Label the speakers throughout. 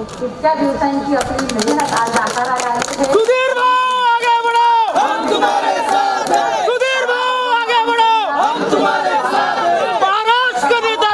Speaker 1: इतक्या दिवसांची आपली मेहनत आज आकाराला आली आहे।
Speaker 2: सुधीर भाऊ आगे बढ़ो, हम तुम्हारे साथ हैं। सुधीर भाऊ आगे बढ़ो, हम तुम्हारे साथ हैं। महाराष्ट्र नेता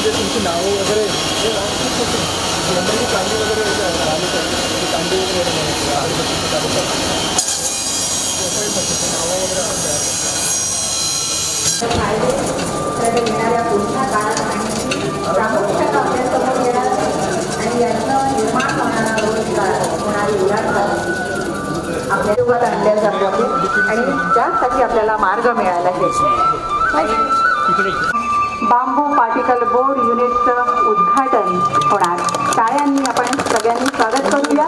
Speaker 3: तुमची नावं वगैरे कांदी वगैरे कांदी
Speaker 1: येणाऱ्या पुढच्या काळात प्रामुख्याने आपल्यासमोर येणार आणि यातनं निर्माण होणारा रोजगार होणारी उलाढाल आपल्या सोबत आणल्या जाते आणि त्यासाठी आपल्याला मार्ग मिळाला आहे। बांबू पार्टिकल बोर्ड युनिटचं उद्घाटन होणार। टाळ्यांनी आपण सगळ्यांनी स्वागत करूया।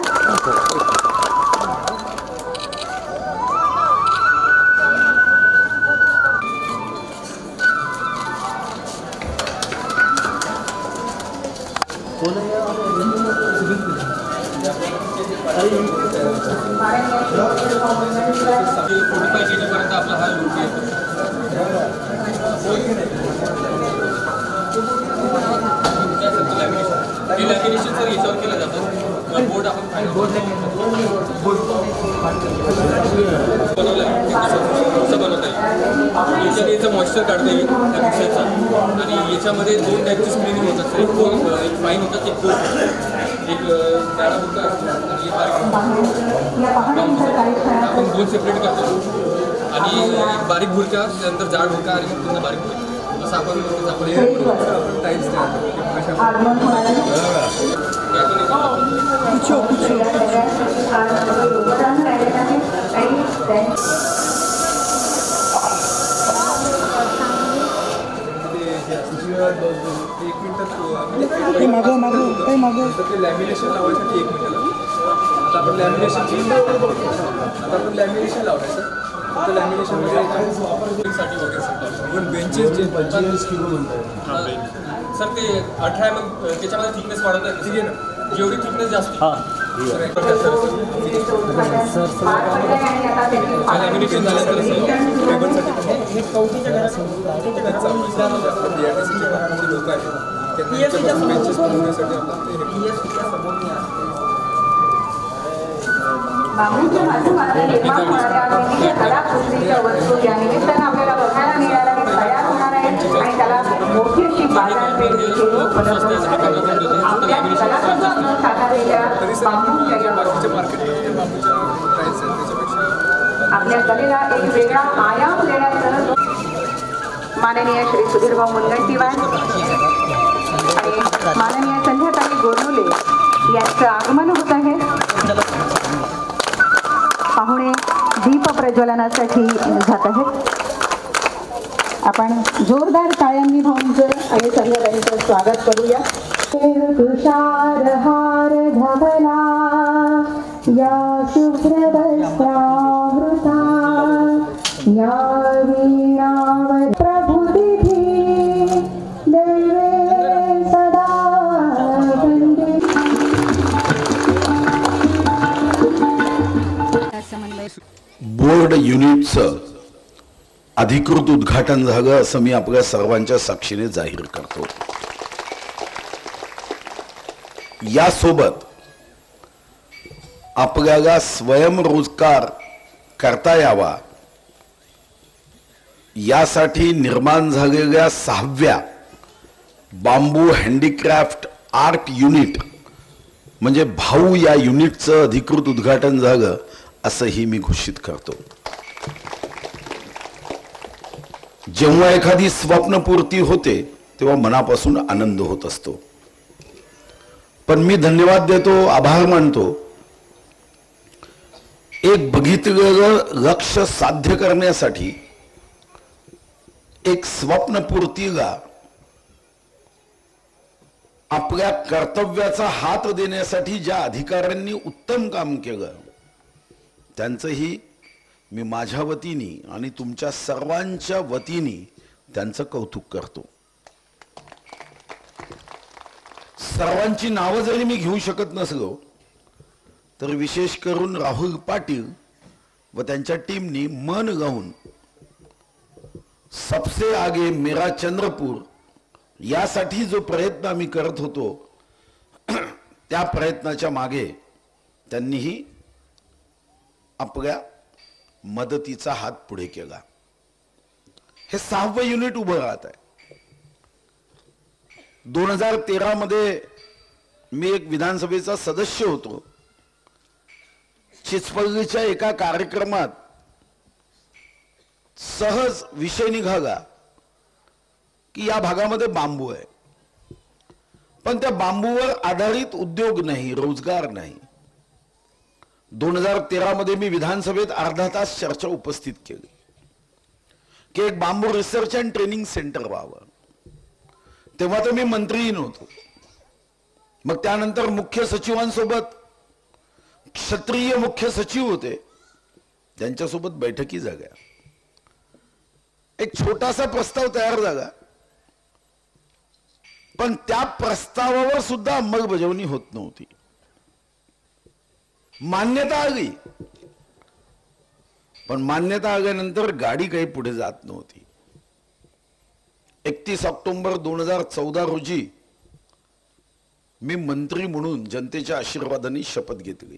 Speaker 4: मॉइश्चर काढता येईल त्या विषयाचा आणि याच्यामध्ये 2 टाईपची स्क्रीनिंग होतात। एक फाईन होतात, एक जाडा बुक्का आणि आपण 2 सेपरेट करतो आणि बारीक भुरका त्यानंतर जाड भुरका आणि मग पुन्हा बारीक भुरका असं आपण टाईप्स लॅमिनेशन लावायसाठी 1 मिनिट आता आपण लॅमिनेशन लावण्याचं फक्त लॅमिनेशन साठी वगैरे पण बेंचेस जे सर ते 18 मग त्याच्यामध्ये थिकनेस वाढवत आहे ठीक आहे ना, जेवढी थिकनेस जास्त लॅमिनेशन झाल्यानंतर लोक आहेत
Speaker 1: बांबूच्या माध्यमातून निर्माण होणाऱ्या विविध कलाकृतीच्या वस्तू या निमित्तानं आपल्याला बघायला मिळाल्या तयार होणार आहेत आणि त्याला मोठी अशी बाजारपेठ देखील उपलब्ध होणार आहे। आपल्या कलाकृतीतून साकारलेल्या बांबूच्या या आपल्या कलेला एक वेगळा आयाम देण्याचं माननीय श्री सुधीरभाऊ मुनगंटीवार आणि माननीय संध्याताई गोरनुले यांचं आगमन होत आहे। पाहुणे दीप प्रज्वलनासाठी जात आहेत। आपण जोरदार टाळ्यांनी भाऊंचं आणि संध्याताईंचं स्वागत करूया। तुषार हार धवला या शुभ्र वस्त्रावृता या वीणावर प्रभुतिथी दैवे सदा वंदे।
Speaker 5: बोर्ड युनिटचं अधिकृत उद्घाटन झालं असं मी आपल्या सर्वांच्या साक्षीने जाहीर करतो। यासोबत आपल्याला स्वयंरोजगार करता यावा यासाठी निर्माण झालेल्या 6व्या बांबू हँडीक्राफ्ट आर्ट युनिट म्हणजे भाऊ या युनिटचं अधिकृत उद्घाटन झालं असंही मी घोषित करतो. जेव्हा एखादी स्वप्नपूर्ती होते तेव्हा मनापासून आनंद होत असतो. पण मी धन्यवाद देतो, आभार मानतो. एक बघितलेलं लक्ष्य साध्य करण्यासाठी एक स्वप्नपूर्तीला आपल्या कर्तव्याचा हात देण्यासाठी ज्या अधिकाऱ्यांनी उत्तम काम केलं त्यांचंही मी माझ्या वतीने आणि तुमच्या सर्वांच्या वतीने त्यांचं कौतुक करतो. सर्वांची नावं जरी मी घेऊ शकत नसलो तर विशेष करून राहुल पाटील व त्यांच्या टीमनी मन लावून सबसे आगे मेरा चंद्रपूर यासाठी जो प्रयत्न आम्ही करत होतो त्या प्रयत्नाच्या मागे त्यांनीही आपल्या मदतीचा हात पुढे केला. हे 6वं युनिट उभं राहत आहे. 2013 मध्ये मी एक विधानसभेचा सदस्य होतो. चिचपल्लीच्या एका कार्यक्रमात सहज विषय निघाला की या भागामध्ये बांबू आहे, पण त्या बांबूवर आधारित उद्योग नाही, रोजगार नाही. 2013 मध्ये मी विधानसभेत अर्धा तास चर्चा उपस्थित केली की एक बांबू रिसर्च अँड ट्रेनिंग सेंटर व्हावं. तेव्हा तर मी मंत्रीही नव्हतो. मग त्यानंतर मुख्य सचिवांसोबत क्षत्रिय मुख्य सचिव होते, त्यांच्यासोबत बैठकी झाल्या. एक छोटासा प्रस्ताव तयार झाला, पण त्या प्रस्तावावर सुद्धा अंमलबजावणी होत नव्हती. मान्यता आली, पण मान्यता आल्यानंतर गाडी काही पुढे जात नव्हती. 31 ऑक्टोबर 2014 रोजी मी मंत्री म्हणून जनतेच्या आशीर्वादाने शपथ घेतली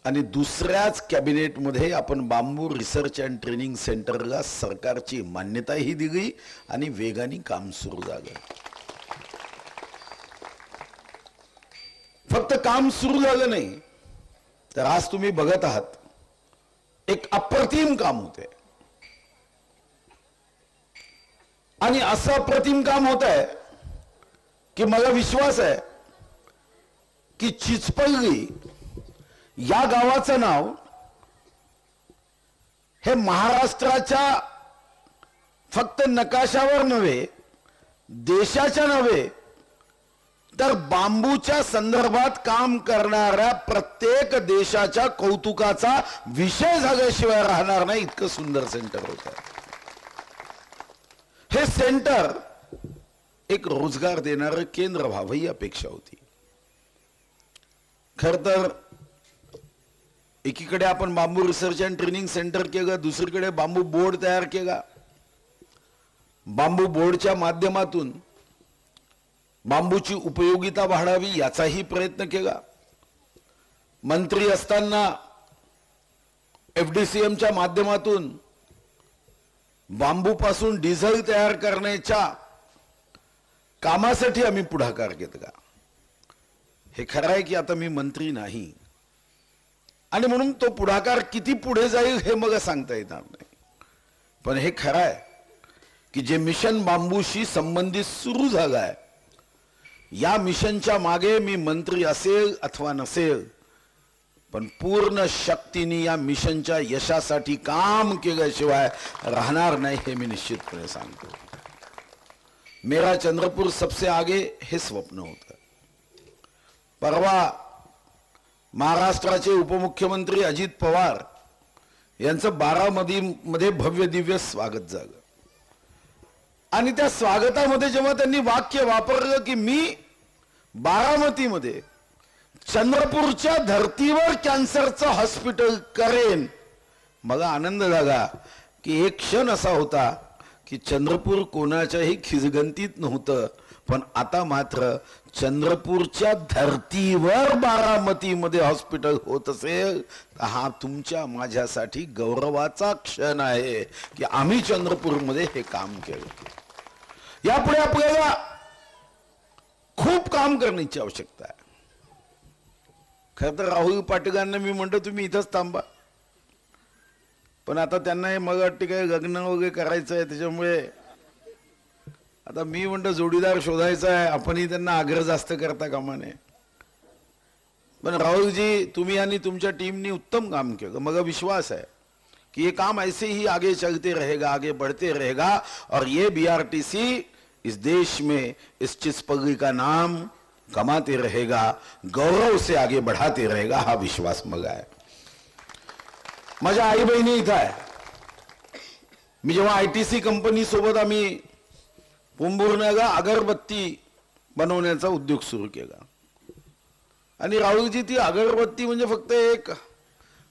Speaker 5: आणि दुसऱ्याच कॅबिनेटमध्ये आपण बांबू रिसर्च अँड ट्रेनिंग सेंटरला सरकारची मान्यताही दिली आणि वेगाने काम सुरू झालं. फक्त काम सुरू झालं नाही तर आज तुम्ही बघत आहात एक अप्रतिम काम होते आणि असं अप्रतिम काम होत आहे की मला विश्वास आहे की चिचपल्ली या गावाचं नाव हे महाराष्ट्राच्या फक्त नकाशावर नव्हे, देशाच्या नव्हे, तर बांबूच्या संदर्भात काम करणाऱ्या प्रत्येक देशाच्या कौतुकाचा विषय झाल्याशिवाय राहणार नाही. इतकं सुंदर सेंटर होतं. हे सेंटर एक रोजगार देणारं केंद्र व्हावं ही अपेक्षा होती. खर तर एकीकडे आपण बांबू रिसर्च अँड ट्रेनिंग सेंटर केलं, दुसरीकडे बांबू बोर्ड तयार केला. बांबू बोर्डच्या माध्यमातून बांबूची उपयोगिता वाढावी याचाही प्रयत्न केला. मंत्री असताना FDCMच्या माध्यमातून बांबूपासून डिझेल तयार करण्याच्या कामासाठी आम्ही पुढाकार घेतला. हे खरं आहे की आता मी मंत्री नाही आणि म्हणून तो पुढाकार किती पुढे जाईल हे मला सांगता येणार नाही. पण हे खरं आहे की जे मिशन बांबूशी संबंधित सुरू झालं आहे, या मिशनच्या मागे मी मंत्री असेल अथवा नसेल, पण पूर्ण शक्तीने या मिशनच्या यशासाठी काम केल्याशिवाय राहणार नाही हे मी निश्चितपणे सांगतो. मेरा चंद्रपूर सबसे आगे हे स्वप्न होतं. परवा महाराष्ट्राचे उपमुख्यमंत्री अजित पवार यांचं बारामतीमध्ये भव्य दिव्य स्वागत झालं आणि त्या स्वागतामध्ये जेव्हा त्यांनी वाक्य वापरलं की मी बारामतीमध्ये चंद्रपूरच्या धर्तीवर कॅन्सरचं हॉस्पिटल करेन, मला आनंद झाला की एक क्षण असा होता की चंद्रपूर कोणाच्याही खिजगंतीत नव्हतं, पण आता मात्र चंद्रपूरच्या धर्तीवर बारामतीमध्ये हॉस्पिटल होत असेल तर हा तुमच्या माझ्यासाठी गौरवाचा क्षण आहे की आम्ही चंद्रपूरमध्ये हे काम केलं। यापुढे आपल्याला खूप काम करण्याची आवश्यकता आहे। खरं तर राहुल पाटलांना मी म्हणतो तुम्ही इथंच थांबा, पण आता त्यांना हे मग वाटते काय लग्न वगैरे करायचं आहे, त्याच्यामुळे आता मी म्हणतो जोडीदार शोधायचा आहे, आपणही त्यांना आग्रह जास्त करता कामा नये। पण राहुलजी तुम्ही आणि तुमच्या टीमनी उत्तम काम केलं, मग विश्वास है कि ये काम ऐसे ही आगे चलते रहेगा, आगे बढ़ते रहेगा और ये बीआरटीसी इस देश में इस चिचपल्ली का नाम कमाते रहेगा, गौरव से आगे बढ़ाते रहेगा, हा विश्वास मग आहे। माझ्या आई बहिणी इथं आहे। मी जेव्हा आयटीसी कंपनी सोबत आम्ही पुंबुर्ण्याला अगरबत्ती बनवण्याचा उद्योग सुरू केला आणि राहुलजी ती अगरबत्ती म्हणजे फक्त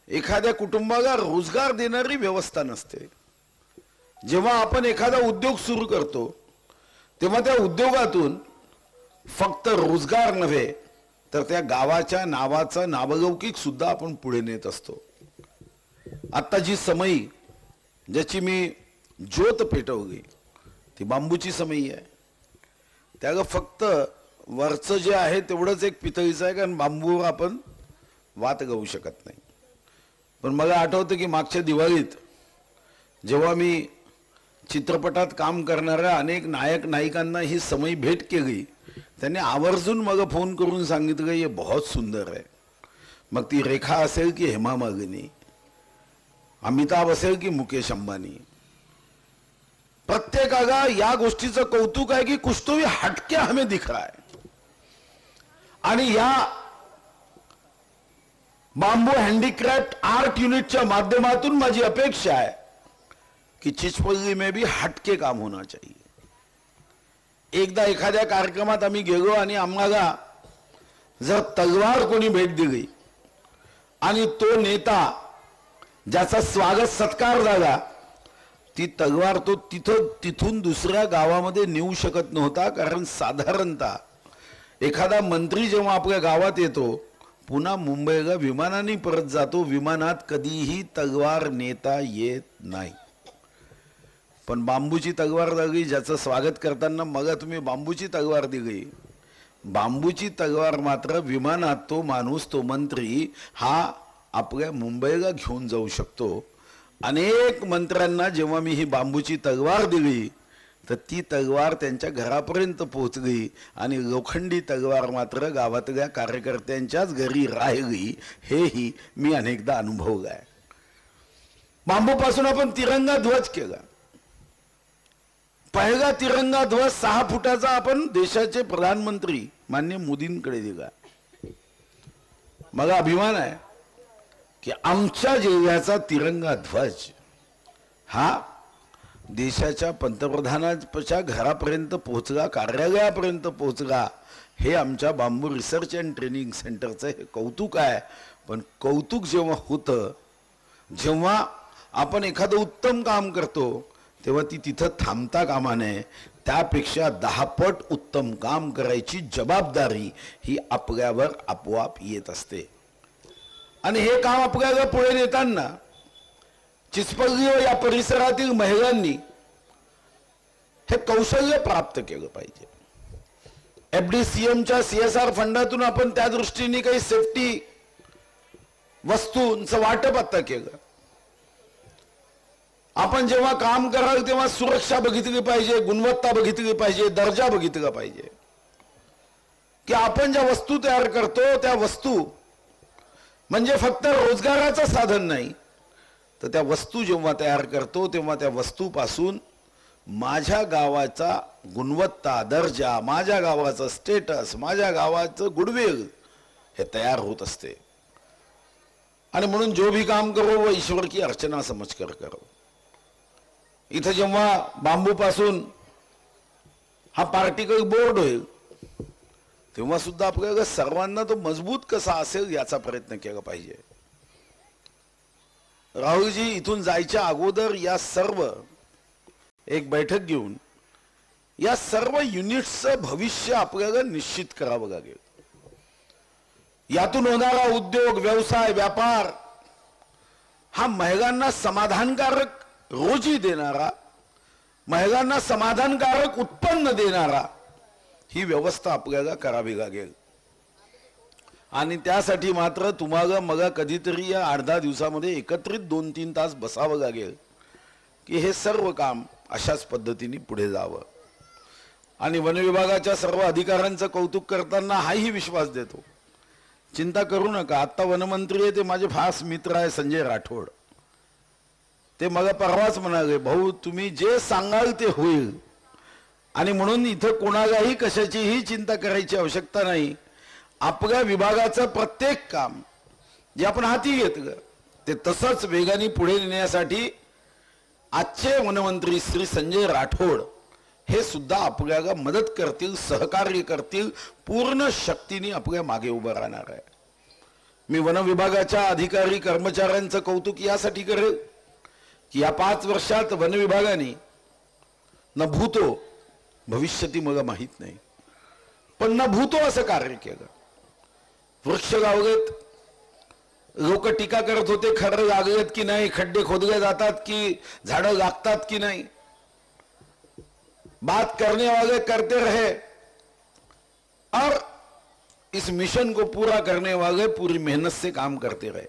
Speaker 5: एखाद्या कुटुंबाला रोजगार देणारी व्यवस्था नसते। जेव्हा आपण एखादा उद्योग सुरू करतो तेव्हा त्या उद्योगातून फक्त रोजगार नव्हे तर त्या गावाच्या नावाचा नावलौकिक सुद्धा आपण पुढे नेत असतो। आता जी समई ज्याची मी ज्योत पेटवली ती बांबूची समई आहे। त्याला फक्त वरचं जे आहे तेवढंच एक पितळीचं आहे, कारण बांबूवर आपण वात गाऊ शकत नाही। पण मला आठवतं की मागच्या दिवाळीत जेव्हा मी चित्रपटात काम करणाऱ्या अनेक नायक नायिकांना ही समई भेट केली, त्यांनी आवर्जून मला फोन करून सांगितलं ये बहुत सुंदर आहे। मग ती रेखा असेल की हेमा मालिनी, अमिताभ असेल की मुकेश अंबानी, प्रत्येकाला या गोष्टीचं कौतुक आहे की कुछ तो भी हटके हमें दिख रहा है। आणि या बांबू हँडीक्राफ्ट आर्ट यूनिटच्या माध्यमातून माझी अपेक्षा आहे कि चिचपल्ली में भी हटके काम होना चाहिए। एकदा एखाद्या कार्यक्रमात आम्ही गेलो आणि आम्हाला जर तलवार कोणी भेट दिली आणि तो नेता ज्याचा स्वागत सत्कार झाला ती तलवार तो तिथून दुसऱ्या गावामध्ये नेऊ शकत नव्हता, कारण साधारणतः एखादा मंत्री जेव्हा आपल्या गावात येतो पुन्हा मुंबईला विमानाने परत जातो, विमानात कधीही तलवार नेता येत नाही। पण बांबूची तलवार लागली, ज्याचं स्वागत करताना मग तुम्ही बांबूची तलवार दिली, बांबूची तलवार मात्र विमानात तो माणूस तो मंत्री हा आपल्या मुंबईला घेऊन जाऊ शकतो। अनेक मंत्र्यांना जेव्हा मी ही बांबूची तलवार दिली तर ती तलवार त्यांच्या घरापर्यंत पोहोचली आणि लोखंडी तलवार मात्र गावातल्या कार्यकर्त्यांच्याच घरी राहिली, हेही मी अनेकदा अनुभवलं आहे। बांबूपासून आपण तिरंगा ध्वज केला, पहिला तिरंगा ध्वज 6 फुटाचा आपण देशाचे प्रधानमंत्री माननीय मोदींकडे दिला। मला अभिमान आहे की आमच्या जिल्ह्याचा तिरंगा ध्वज हा देशाच्या पंतप्रधानांच्या घरापर्यंत पोहोचला, कार्यालयापर्यंत पोहोचला। हे आमच्या बांबू रिसर्च अँड ट्रेनिंग सेंटरचं हे कौतुक आहे। पण कौतुक जेव्हा होतं, जेव्हा आपण एखादं उत्तम काम करतो तेव्हा ती तिथं थांबता कामा नये, त्यापेक्षा 10 पट उत्तम काम करायची जबाबदारी ही आपल्यावर आपोआप येत असते। आणि हे काम आपल्याला पुढे नेताना चिचपल्ली व या परिसरातील महिलांनी हे कौशल्य प्राप्त केलं पाहिजे। एफडीसीएमच्या सीएसआर फंडातून आपण त्या दृष्टीने काही सेफ्टी वस्तूंचं वाटप आता केलं। आपण जेव्हा काम कराल तेव्हा सुरक्षा बघितली पाहिजे, गुणवत्ता बघितली पाहिजे, दर्जा बघितला पाहिजे की आपण ज्या वस्तू तयार करतो त्या वस्तू म्हणजे फक्त रोजगाराचं साधन नाही, तर त्या वस्तू जेव्हा तयार करतो तेव्हा त्या वस्तूपासून माझ्या गावाचा गुणवत्ता, दर्जा, माझ्या गावाचं स्टेटस, माझ्या गावाचं गुडविल हे तयार होत असते। आणि म्हणून जो भी काम करो वो ईश्वर की अर्चना समझकर करो। इथं जेव्हा बांबूपासून हा पार्टिकल बोर्ड होईल तेव्हा सुद्धा आपल्याला सर्वांना तो मजबूत कसा असेल याचा प्रयत्न केला पाहिजे। राहुलजी इथून जायच्या अगोदर या सर्व एक बैठक घेऊन या सर्व युनिट्सचं भविष्य आपल्याला निश्चित करावं लागेल. यातून होणारा उद्योग, व्यवसाय, व्यापार हा महिलांना समाधानकारक रोजी देणारा, महिलांना समाधानकारक उत्पन्न देणारा ही व्यवस्था आपल्याला करावी लागेल. आणि त्यासाठी मात्र तुम्हाला मग कधीतरी या 8-10 दिवसामध्ये एकत्रित 2-3 तास बसावं लागेल की हे सर्व काम अशाच पद्धतीने पुढे जावं. आणि वन विभागाच्या सर्व अधिकाऱ्यांचं कौतुक करताना हाही विश्वास देतो, चिंता करू नका. आता वनमंत्री आहे ते माझे खास मित्र आहे संजय राठोड. ते मला परवाच म्हणाले, भाऊ तुम्ही जे सांगाल ते होईल आणि म्हणून इथं कोणालाही कशाचीही चिंता करायची आवश्यकता नाही. आपल्या विभागाचं प्रत्येक काम जे आपण हाती घेतलं ते तसंच वेगाने पुढे नेण्यासाठी आजचे वनमंत्री श्री संजय राठोड हे सुद्धा आपल्याला मदत करतील, सहकार्य करतील, पूर्ण शक्तीने आपल्या मागे उभं राहणार आहे. मी वन विभागाच्या अधिकारी कर्मचाऱ्यांचं कौतुक यासाठी करेल की या 5 वर्षात वन विभागाने न भूतो भविष्यती मला माहित नाही पण न भूतो असं कार्य केलं. वृक्ष लावलेत, लोक टीका करत होते खरं लागलेत की नाही, खड्डे खोदले जातात की झाडं लागतात की नाही. बात करने वाले करते रहे और इस मिशन को पूरा करने वाले पूरी मेहनत से काम करते रहे.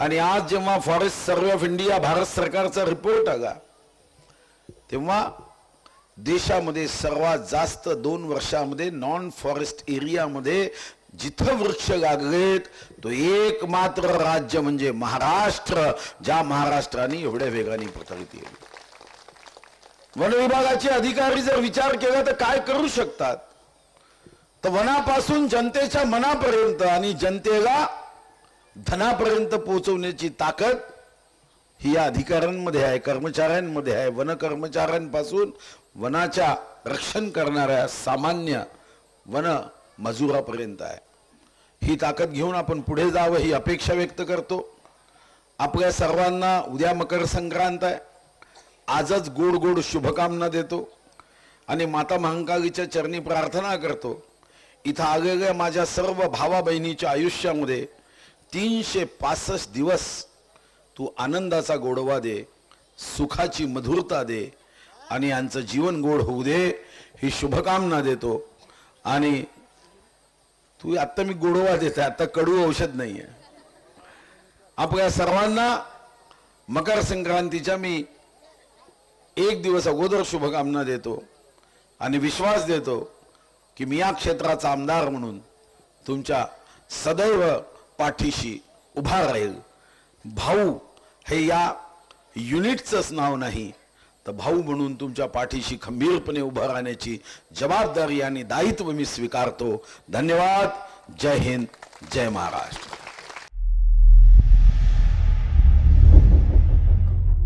Speaker 5: आणि आज जेव्हा forest survey of India Bharat सरकारचा रिपोर्ट आला तेव्हा देशामध्ये सर्वात जास्त 2 वर्षामध्ये नॉन फॉरेस्ट एरियामध्ये जिथं वृक्ष लागलेत तो एकमात्र राज्य म्हणजे महाराष्ट्र, ज्या महाराष्ट्राने एवढ्या वेगाने प्रगती केली. वन विभागाचे अधिकारी जर विचार केला तर काय करू शकतात, तर वनापासून जनतेच्या मनापर्यंत आणि जनतेला धनापर्यंत पोहोचवण्याची ताकद ही या अधिकाऱ्यांमध्ये आहे, कर्मचाऱ्यांमध्ये आहे. वन कर्मचाऱ्यांपासून वनाच्या रक्षण करणाऱ्या सामान्य वन मजुरापर्यंत आहे. ही ताकद घेऊन आपण पुढे जावं ही अपेक्षा व्यक्त करतो. आपल्या सर्वांना उद्या मकर संक्रांत आहे. आजच गोड गोड शुभकामना देतो आणि माता महाकालीच्या चरणी प्रार्थना करतो, इथं आलेल्या माझ्या सर्व भावा बहिणीच्या आयुष्यामध्ये 365 दिवस तू आनंदाचा गोडवा दे, सुखाची मधुरता दे आणि यांचं जीवन गोड होऊ दे ही शुभकामना देतो. आणि तू आता मी गोडवा देते, आता कडू औषध नाहीये. आपल्या सर्वांना मकर संक्रांतीच्या मी 1 दिवस अगोदर शुभकामना देतो आणि विश्वास देतो की मी या क्षेत्राचा आमदार म्हणून तुमच्या सदैव पाठीशी उभा राहील. भाऊ हे या युनिटचंच नाव नाही तर भाऊ म्हणून तुमच्या पाठीशी खंबीरपणे उभं राहण्याची जबाबदारी आणि दायित्व मी स्वीकारतो. धन्यवाद. जय हिंद, जय महाराष्ट्र.